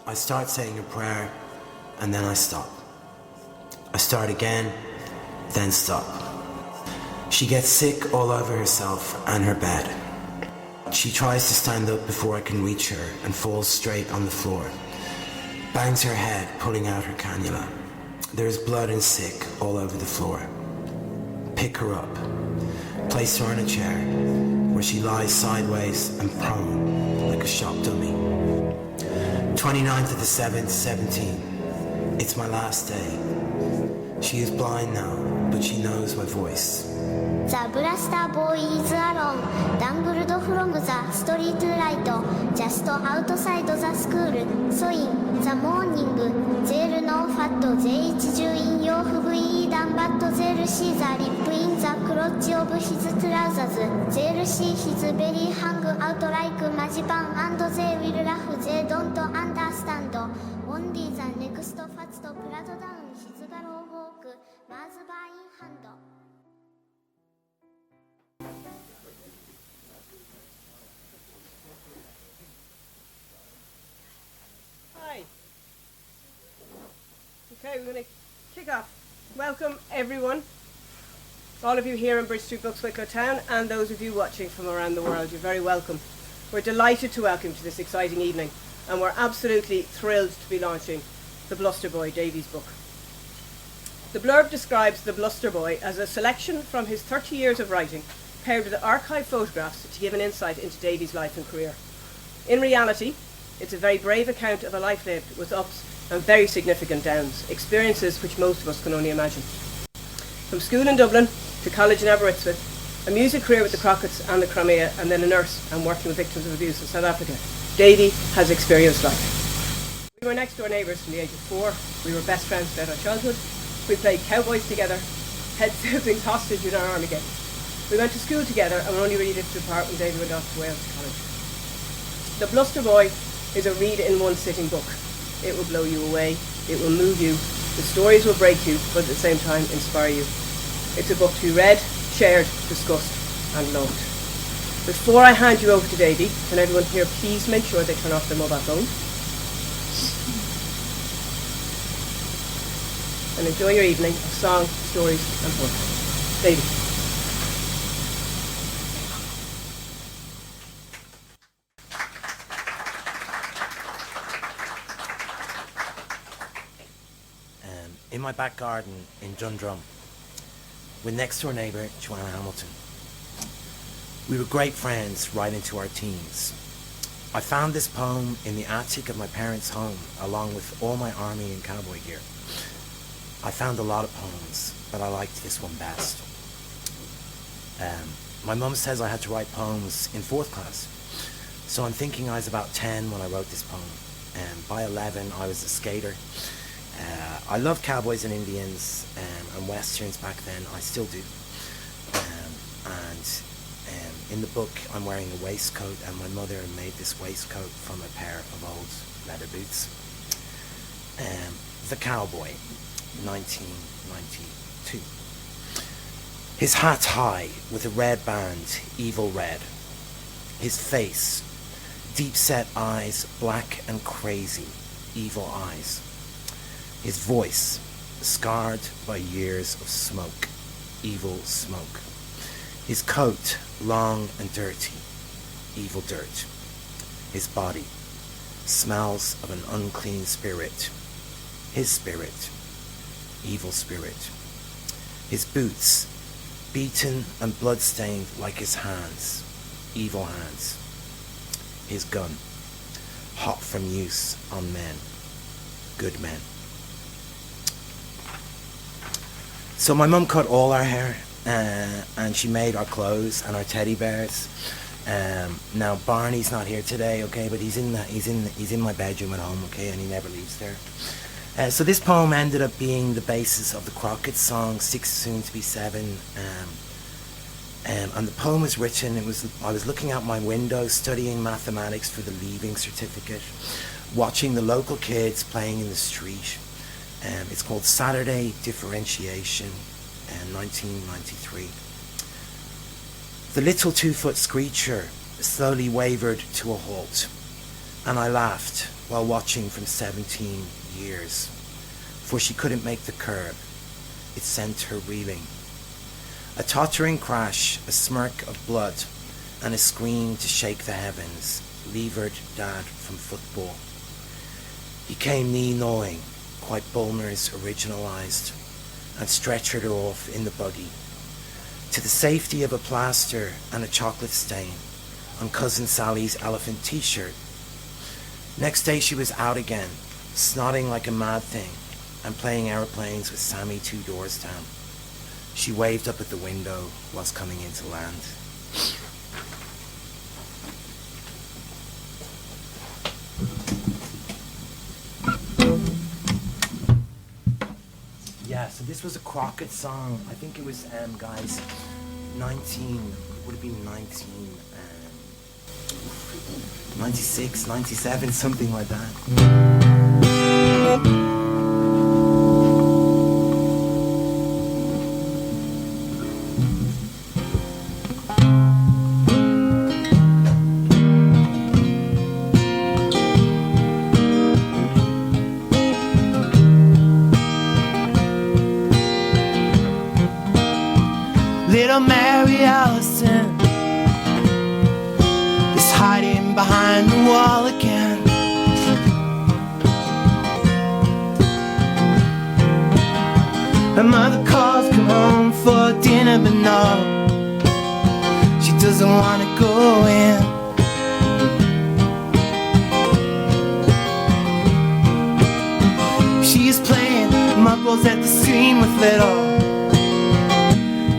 I start saying a prayer, and then I stop. I start again, then stop. She gets sick all over herself and her bed. She tries to stand up before I can reach her and falls straight on the floor. Bangs her head, pulling out her cannula. There is blood and sick all over the floor. Pick her up. Place her on a chair, where she lies sideways and prone, like a shop dummy. 29th of the 7th, 17. It's my last day. She is blind now, but she knows my voice. The Bluster Boy is alone, dangled from the street light, just outside the school, so in the morning, there no fat, there is in your freedom, but there she the lip in the crotch of his trousers, there she his belly hang out like marzipan, and they will laugh, they don't understand, only the next fast blood down his gallow walk, mazba in hand. Hi. Okay, we're going to kick off. Welcome everyone, all of you here in Bridge Street Books, Wicklow Town, and those of you watching from around the world. You're very welcome. We're delighted to welcome you to this exciting evening, and we're absolutely thrilled to be launching the Bluster Boy, Davey's book. The blurb describes the Bluster Boy as a selection from his 30 years of writing, paired with archive photographs to give an insight into Davey's life and career. In reality, it's a very brave account of a life lived with ups and very significant downs, experiences which most of us can only imagine. From school in Dublin to college in Aberystwyth, a music career with the Crocketts and the Crimea, and then a nurse and working with victims of abuse in South Africa, Davey has experienced life. We were next door neighbours from the age of 4. We were best friends throughout our childhood. We played cowboys together, held siblings hostage in our army games. We went to school together and were only really drifted apart when Davey went off to Wales to college. The Bluster Boy is a read-in-one sitting book. It will blow you away, it will move you, the stories will break you, but at the same time inspire you. It's a book to be read, shared, discussed and loved. Before I hand you over to Davey, can everyone here please make sure they turn off their mobile phone and enjoy your evening of song, stories and poetry. Davey. In my back garden in Dundrum, with next door neighbour Joanna Hamilton. We were great friends right into our teens. I found this poem in the attic of my parents' home, along with all my army and cowboy gear. I found a lot of poems, but I liked this one best. My mum says I had to write poems in 4th class, so I'm thinking I was about 10 when I wrote this poem. By 11 I was a skater. I loved cowboys and Indians and westerns back then. I still do. In the book I'm wearing a waistcoat, and my mother made this waistcoat from a pair of old leather boots. The Cowboy, 1992. His hat high with a red band, evil red. His face, deep set eyes, black and crazy, evil eyes. His voice, scarred by years of smoke, evil smoke. His coat, long and dirty, evil dirt. His body, smells of an unclean spirit. His spirit, evil spirit. His boots, beaten and blood-stained like his hands, evil hands. His gun, hot from use on men, good men. So my mum cut all our hair, and she made our clothes and our teddy bears. Now Barney's not here today, okay, but he's in my bedroom at home, okay, and he never leaves there. So this poem ended up being the basis of the Crocketts song 6 Soon to Be 7. And the poem was written. I was looking out my window, studying mathematics for the leaving certificate, watching the local kids playing in the street. It's called Saturday Differentiation, 1993. The little 2-foot screecher slowly wavered to a halt, and I laughed while watching from 17 years, for she couldn't make the curb. It sent her reeling. A tottering crash, a smirk of blood, and a scream to shake the heavens levered Dad from football. He came knee-gnawing, quite Bulmer's originalised, and stretchered her off in the buggy, to the safety of a plaster and a chocolate stain on Cousin Sally's elephant t-shirt. Next day she was out again, snotting like a mad thing, and playing aeroplanes with Sammy 2 doors down. She waved up at the window whilst coming into land. Yeah, so this was a Crocketts song. I think it was, guys, 96, 97, something like that. Little Mary Allison is hiding behind the wall again. Her mother calls, come home for dinner, but no, she doesn't want to go in. She is playing marbles at the stream with little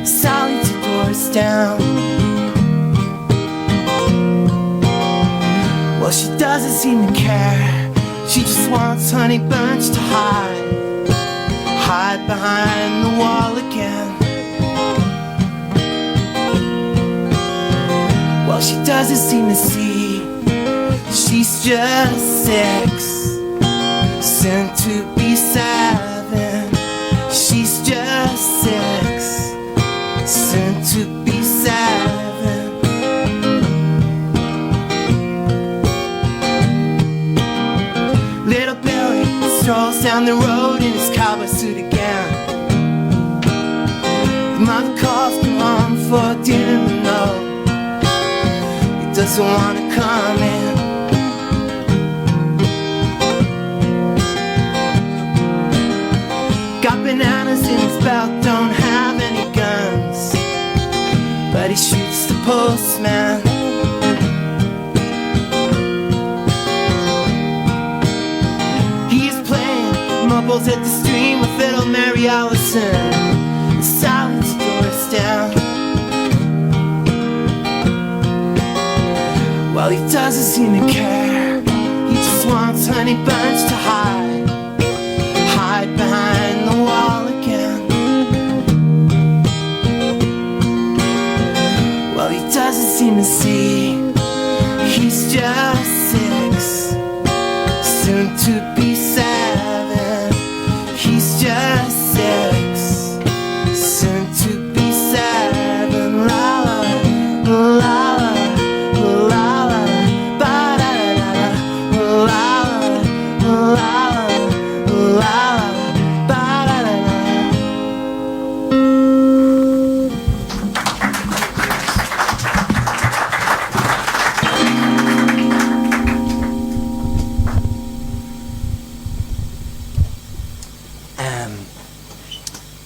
Sally 2 doors down. Well, she doesn't seem to care. She just wants Honey Bunch to hide behind the wall again. Well, she doesn't seem to see she's just 6, soon to be 7. She's just 6, soon to be 7. Little Billy strolls down the road in his cowboy suit again. The mother calls, come home for dinner, but no, he doesn't want to come in. Got bananas in his belt, don't have any guns, but he shoots the postman. He's playing marbles at the stream with little Mary Allison, and Sally's doors down. Well, he doesn't seem to care. He just wants Honey Bunch to hide behind the wall again. Well, he doesn't seem to see he's just 6, soon to be 7. He's just 6, soon to be 7. La la la la la la, ba da da da, la la la la.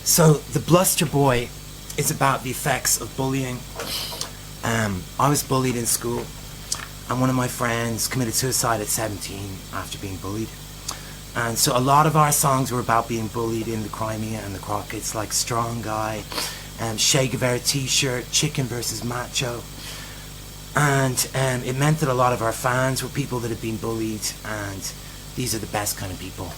So the Bluster Boy is about the effects of bullying. I was bullied in school, and one of my friends committed suicide at 17 after being bullied. And so a lot of our songs were about being bullied in the Crimea and the Crocketts, like Strong Guy, Che Guevara T-shirt, Chicken versus Macho. And it meant that a lot of our fans were people that had been bullied, and these are the best kind of people.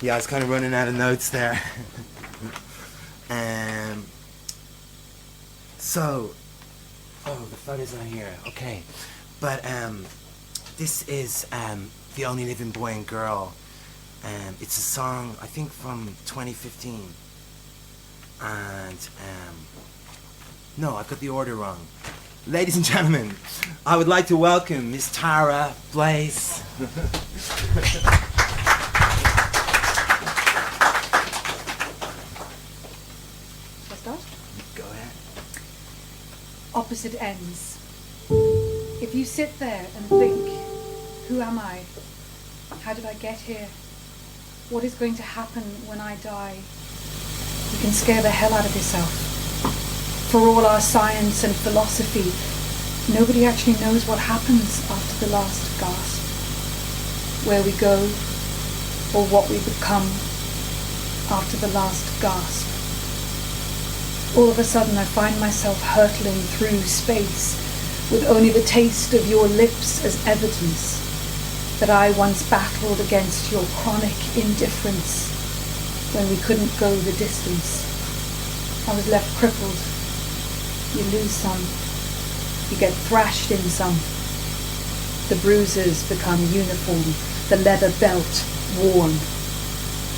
Yeah, I was kind of running out of notes there. So, the photo's not here. Okay, but this is The Only Living Boy and Girl. It's a song, I think, from 2015. And no, I've got the order wrong. Ladies and gentlemen, I would like to welcome Miss Tara Blaze. Go ahead. Opposite ends. If you sit there and think, who am I? How did I get here? What is going to happen when I die? You can scare the hell out of yourself. For all our science and philosophy, nobody actually knows what happens after the last gasp. Where we go, or what we become after the last gasp. All of a sudden I find myself hurtling through space with only the taste of your lips as evidence that I once battled against your chronic indifference when we couldn't go the distance. I was left crippled. You lose some. You get thrashed in some. The bruises become uniform, the leather belt worn.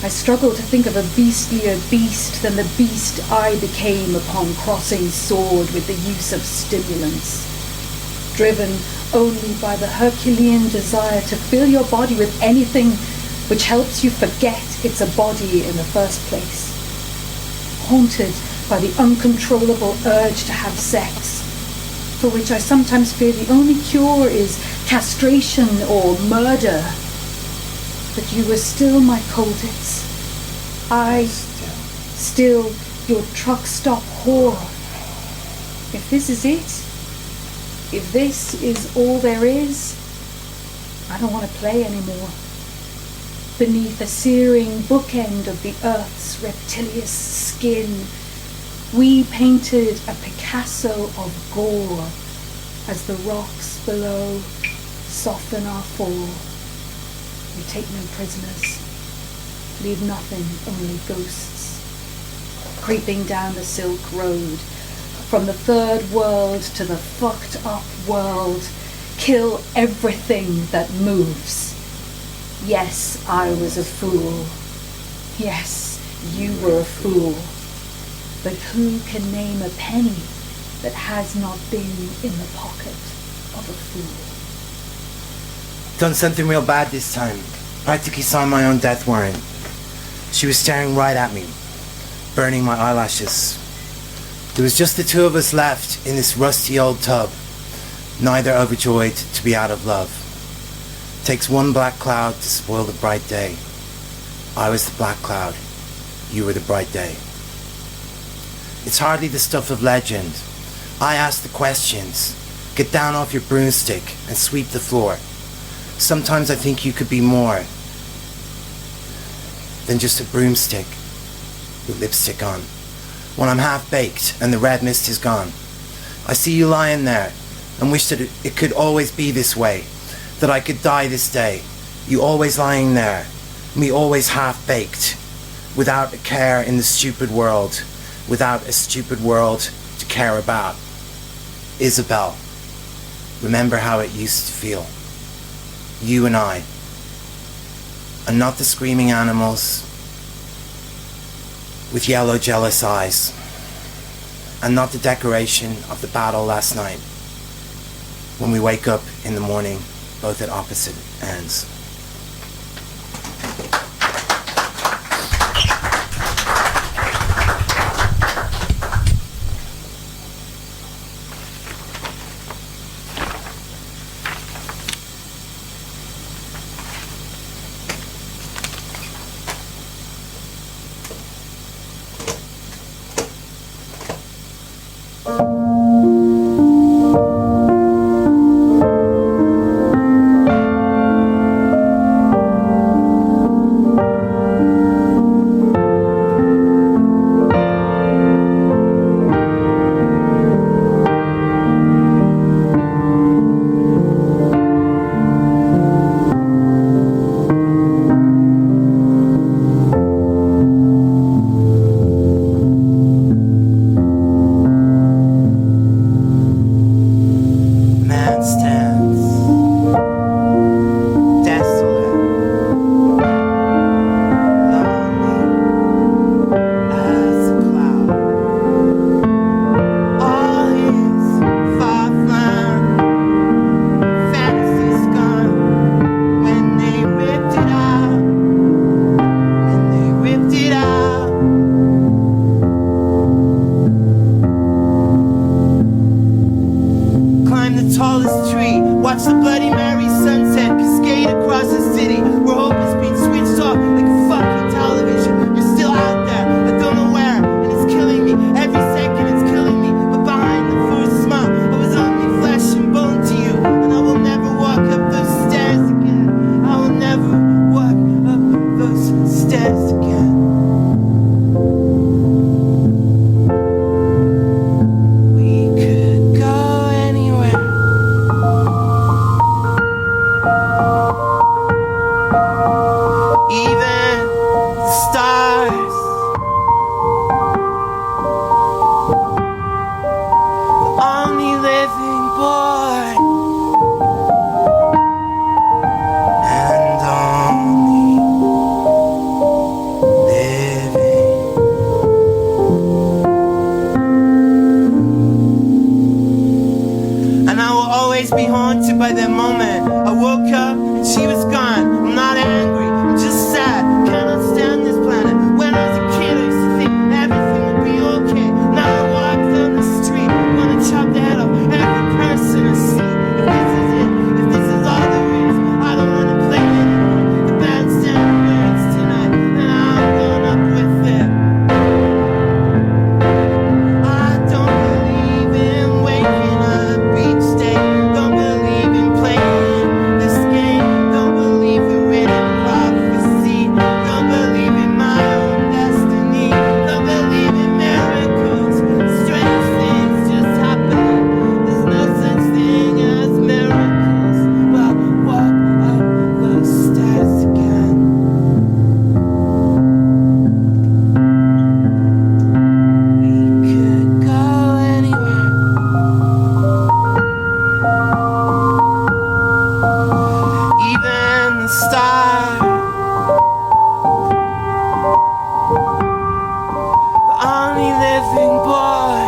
I struggle to think of a beastlier beast than the beast I became upon crossing sword with the use of stimulants. Driven only by the Herculean desire to fill your body with anything which helps you forget it's a body in the first place. Haunted by the uncontrollable urge to have sex, for which I sometimes fear the only cure is castration or murder. But you were still my Corgetts. I still your truck stop whore. If this is it, if this is all there is, I don't want to play anymore. Beneath a searing bookend of the earth's reptilious skin, we painted a Picasso of gore as the rocks below soften our fall. We take no prisoners, leave nothing, only ghosts. Creeping down the Silk Road, from the third world to the fucked up world, kill everything that moves. Yes, I was a fool. Yes, you were a fool. But who can name a penny that has not been in the pocket of a fool? Done something real bad this time. Practically signed my own death warrant. She was staring right at me, burning my eyelashes. There was just the two of us left in this rusty old tub, neither overjoyed to be out of love. Takes one black cloud to spoil the bright day. I was the black cloud. You were the bright day. It's hardly the stuff of legend. I ask the questions. Get down off your broomstick and sweep the floor. Sometimes I think you could be more than just a broomstick with lipstick on. When I'm half-baked and the red mist is gone, I see you lying there and wish that it could always be this way, that I could die this day. You always lying there, me always half-baked, without a care in the stupid world, without a stupid world to care about. Isabel, remember how it used to feel. You and I, and not the screaming animals with yellow jealous eyes, and not the decoration of the battle last night, when we wake up in the morning both at opposite ends. climb the tallest tree, watch the Bloody Mary sunset cascade across the city, where hope is being switched off like a fucking television. You're still out there, I don't know where, and it's killing me. Every second it's killing me, but behind the forced smile, I was only flesh and bone to you, and I will never walk up those stairs again. I will never walk up those stairs again. We could go anywhere. Even the stars. The only living boy. And only living. And I will always be haunted by that moment. I woke up and she was gone. I'm not angry, I'm just sad. Cannot stand this planet. When I was a kid, I used to think everything would be okay. Now I walk down the street, wanna chop the head off every person I see. If this is it, if this is all there is, I don't wanna play anymore. The bandstand words tonight, and I'm going up with it. I don't believe in waking up each day. Don't believe in playing this game. Don't believe in written prophecy. Don't believe in my own destiny. Don't believe in miracles. Strange things just happen. There's no such thing as miracles. Well, walk up those stairs again. We could go anywhere. Even the stars. The only living boy.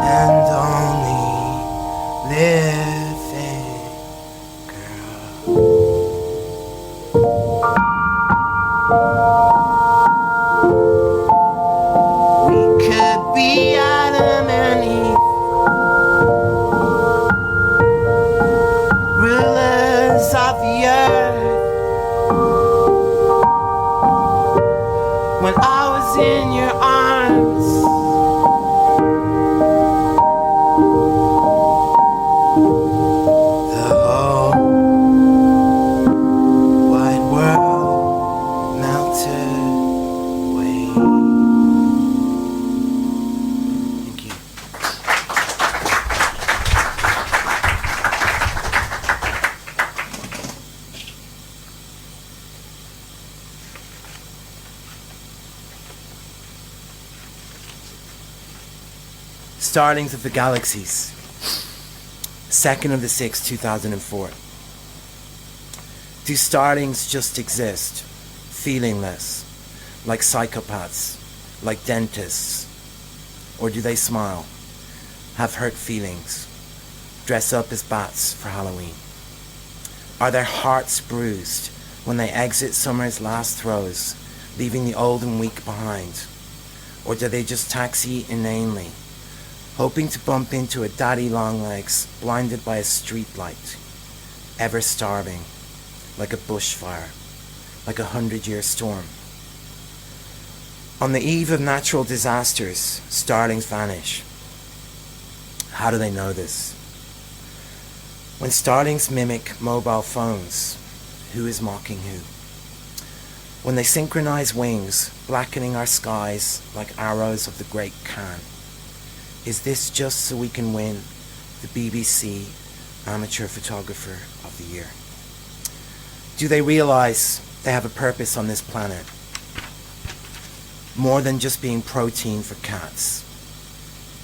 And only living girl. We could be Adam and Eve, rulers of the earth. When I was in your arms, the whole wide world melted away. Thank you. Starlings of the Galaxies, 2nd of the 6th, 2004. Do starlings just exist, feelingless, like psychopaths, like dentists? Or do they smile, have hurt feelings, dress up as bats for Halloween? Are their hearts bruised when they exit summer's last throes, leaving the old and weak behind? Or do they just taxi inanely, hoping to bump into a daddy longlegs blinded by a street light, ever starving, like a bushfire, like a 100-year storm? On the eve of natural disasters, starlings vanish. How do they know this? When starlings mimic mobile phones, who is mocking who? When they synchronize wings, blackening our skies like arrows of the Great Khan, is this just so we can win the BBC Amateur Photographer of the Year? Do they realize they have a purpose on this planet? More than just being protein for cats.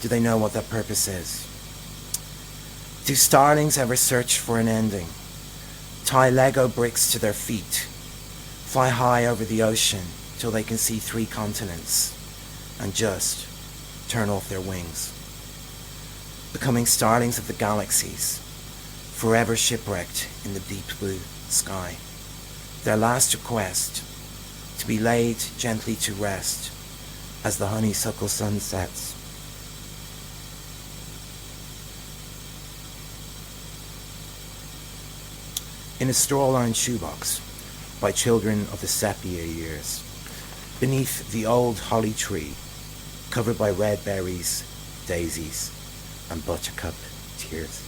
Do they know what that purpose is? Do starlings ever search for an ending? Tie Lego bricks to their feet, fly high over the ocean till they can see 3 continents, and just turn off their wings, becoming starlings of the galaxies, forever shipwrecked in the deep blue sky. Their last request, to be laid gently to rest as the honeysuckle sun sets. in a straw-lined shoebox by children of the sepia years, beneath the old holly tree, covered by red berries, daisies, and buttercup tears.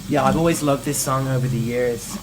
Yeah, I've always loved this song over the years.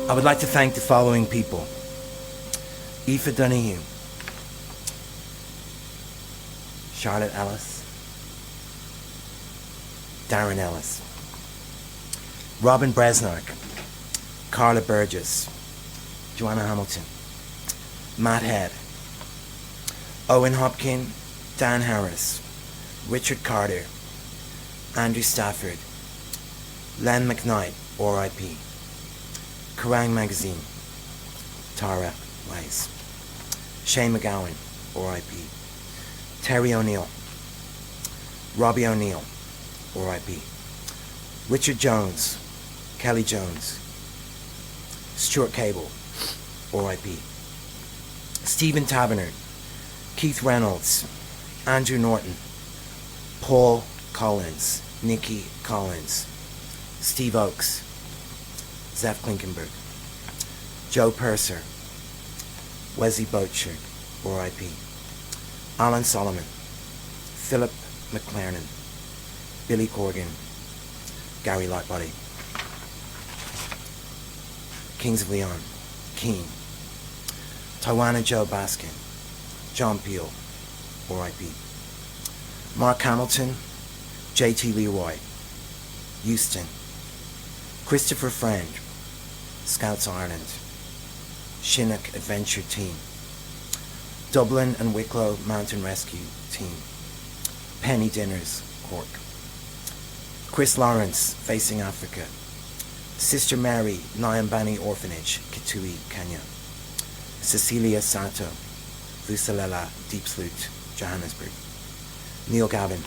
I would like to thank the following people: Aoife Donoghue, Charlotte Ellis, Darren Ellis, Robin Bresnark, Carla Burgess, Joanna Hamilton, Matt Head, Owen Hopkin, Dan Harris, Richard Carter, Andrew Stafford, Len McKnight, R.I.P., Kerrang Magazine, Tara Weiss, Shane McGowan, R.I.P., Terry O'Neill, Robbie O'Neill, R.I.P., Richard Jones, Kelly Jones, Stuart Cable, R.I.P., Stephen Taverner, Keith Reynolds, Andrew Norton, Paul Collins, Nikki Collins, Steve Oakes, Zeph Klinkenberg, Joe Purser, Wesley Boatsher, R.I.P., Alan Solomon, Philip McLaren, Billy Corgan, Gary Lightbody, Kings of Leon, Keane, Tawana Joe Baskin, John Peel, R.I.P., Mark Hamilton, J.T. Leroy, Houston, Christopher Friend, Scouts Ireland. Chinook Adventure Team. Dublin and Wicklow Mountain Rescue Team. Penny Dinners, Cork. Chris Lawrence, Facing Africa. Sister Mary, Nyambani Orphanage, Kitui, Kenya. Cecilia Sato, Vusalela, Diepsloot, Johannesburg. Neil Gavin.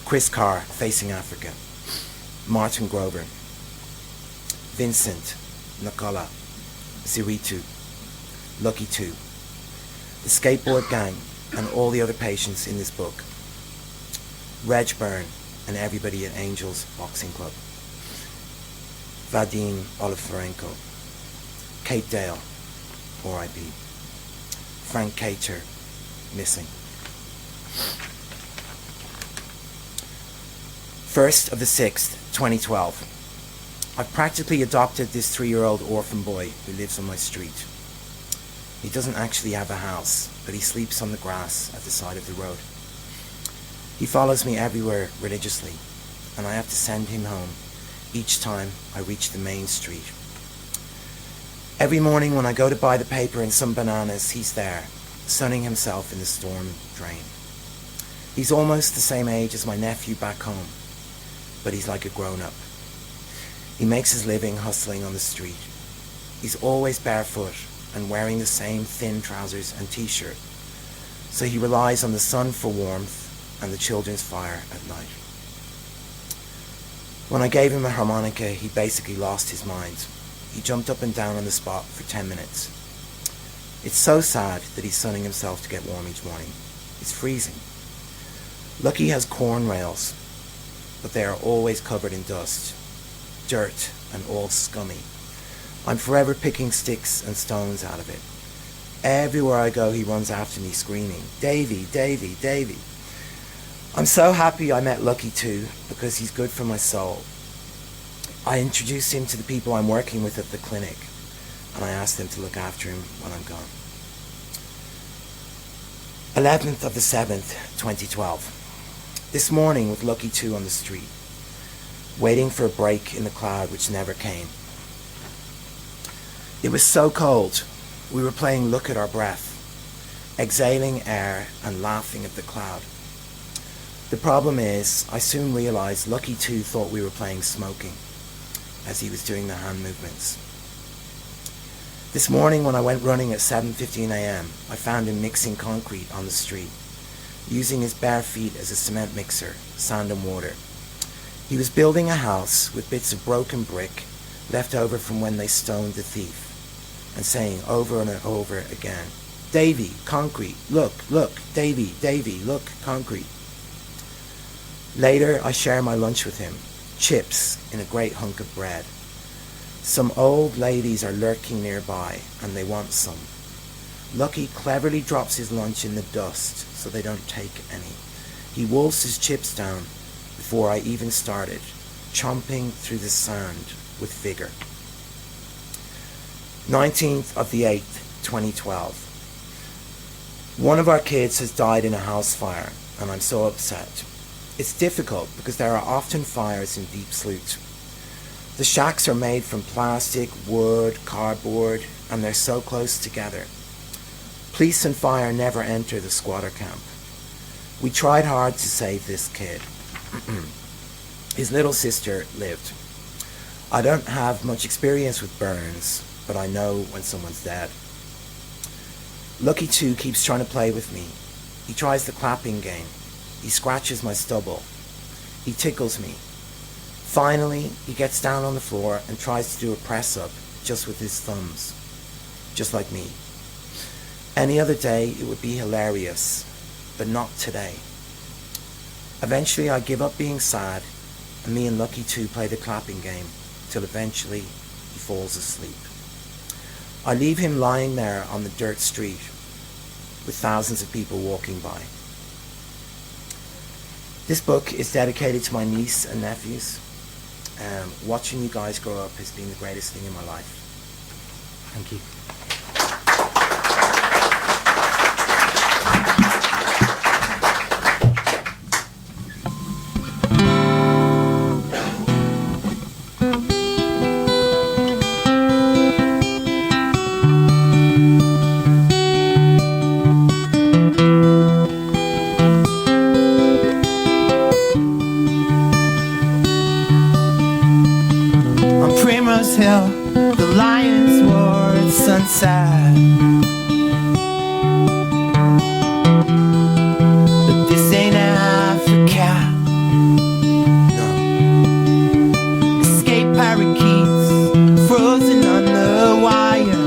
Chris Carr, Facing Africa. Martin Grover. Vincent, Nakola, Ziritu, Lucky 2, the Skateboard Gang, and all the other patients in this book. Reg Byrne and everybody at Angels Boxing Club. Vadim Oliferenko. Kate Dale, R.I.P. Frank Cater, missing. 1st of the 6th, 2012. I've practically adopted this 3-year-old orphan boy who lives on my street. He doesn't actually have a house, but he sleeps on the grass at the side of the road. He follows me everywhere religiously, and I have to send him home each time I reach the main street. Every morning when I go to buy the paper and some bananas, he's there, sunning himself in the storm drain. He's almost the same age as my nephew back home, but he's like a grown-up. He makes his living hustling on the street. He's always barefoot and wearing the same thin trousers and t-shirt, so he relies on the sun for warmth and the children's fire at night. When I gave him a harmonica, he basically lost his mind. He jumped up and down on the spot for 10 minutes. It's so sad that he's sunning himself to get warm each morning. It's freezing. Lucky has corn rails, but they are always covered in dust, dirt, and all scummy. I'm forever picking sticks and stones out of it. Everywhere I go, he runs after me screaming, "Davey, Davey, Davey." I'm so happy I met Lucky too, because he's good for my soul. I introduced him to the people I'm working with at the clinic, and I asked them to look after him when I'm gone. 11th of the 7th, 2012. This morning with Lucky 2 on the street, waiting for a break in the cloud which never came. It was so cold, we were playing Look at Our Breath, exhaling air and laughing at the cloud. The problem is, I soon realized Lucky 2 thought we were playing Smoking, as he was doing the hand movements. This morning when I went running at 7:15 a.m., I found him mixing concrete on the street, using his bare feet as a cement mixer, sand and water. He was building a house with bits of broken brick left over from when they stoned the thief, and saying over and over again, "Davey, concrete, look, look, Davey, Davey, look, concrete." Later, I share my lunch with him, chips in a great hunk of bread. Some old ladies are lurking nearby, and they want some. Lucky cleverly drops his lunch in the dust so they don't take any. He wolfs his chips down before I even started, chomping through the sand with vigor. 19th of the 8th, 2012. One of our kids has died in a house fire, and I'm so upset. It's difficult because there are often fires in Diepsloot. The shacks are made from plastic, wood, cardboard, and they're so close together. Police and fire never enter the squatter camp. We tried hard to save this kid. His little sister lived. I don't have much experience with burns, but I know when someone's dead. Lucky 2 keeps trying to play with me. He tries the clapping game. He scratches my stubble. He tickles me. Finally, he gets down on the floor and tries to do a press-up just with his thumbs, just like me. Any other day, it would be hilarious, but not today. Eventually, I give up being sad, and me and Lucky 2 play the clapping game, till eventually he falls asleep. I leave him lying there on the dirt street, with thousands of people walking by. This book is dedicated to my niece and nephews. Watching you guys grow up has been the greatest thing in my life. Thank you. till the lions roar at sunset. But this ain't Africa. No. Escape parakeets frozen on the wire.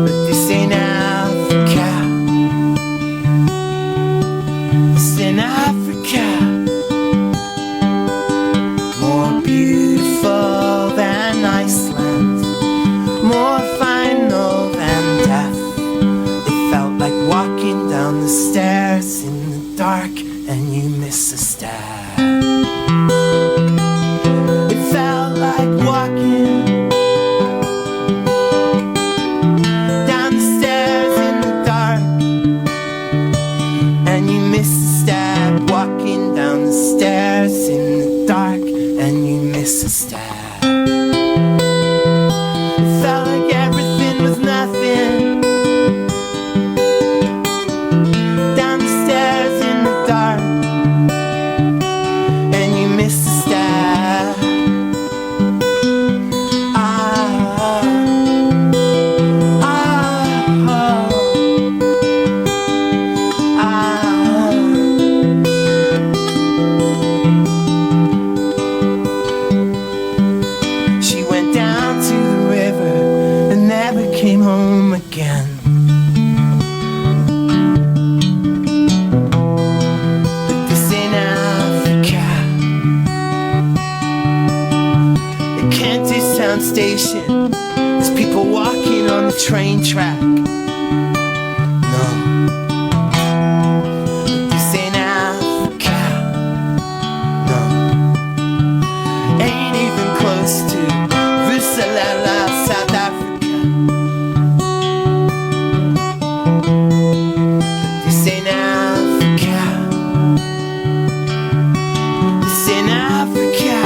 But this ain't Africa. This ain't Africa. More beautiful than Iceland, more final than death. It felt like walking down the stairs in the dark and you miss a step. It felt like walking down the stairs in the dark and you miss a step. Walking down the stairs in the dark and you miss a step. It felt like everything was nothing. Down the stairs in the dark and you miss a step. Ah, ah, ah. She went down to the river and never came home again. But this ain't Africa. At Kentish Town Station, there's people walking on the train track. No. But this ain't Africa. No. Ain't even close to Rusalala, South Africa. But this ain't Africa. This ain't Africa.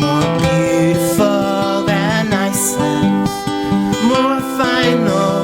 More beautiful than Iceland, more final